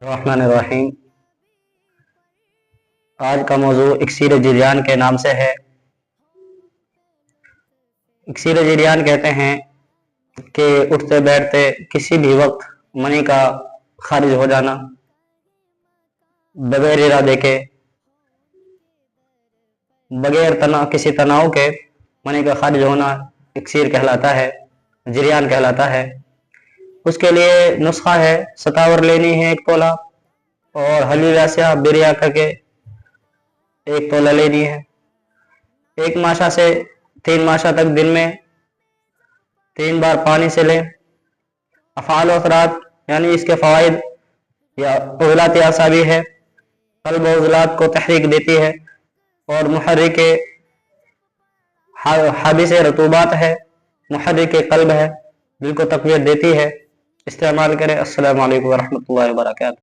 रहमानिर्रहीम। आज का मौजू इक्सीर जिरियान के नाम से है। इक्सीर जिरियान कहते हैं कि उठते बैठते किसी भी वक्त मनी का खारिज हो जाना बगैर इरादे के, बगैर किसी तनाव के मनी का खारिज होना इक्सीर कहलाता है, जिरियान कहलाता है। उसके लिए नुस्खा है, सतावर लेनी है 1 तोला और हलीला बिरिया करके 1 तोला लेनी है। 1 माशा से 3 माशा तक दिन में 3 बार पानी से लें। अफ़ाल असरात यानी इसके फ़वाइद या उज़लात आसाबी है, क़ल्ब व उज़लात को तहरीक देती है और मुहर्रिक हाबिस रतूबात है, मुहर्रिक क़ल्ब है, दिल को तक़वियत देती है। इस्तेमाल करें। अस्सलामु अलैकुम व रहमतुल्लाहि व बरकातहू।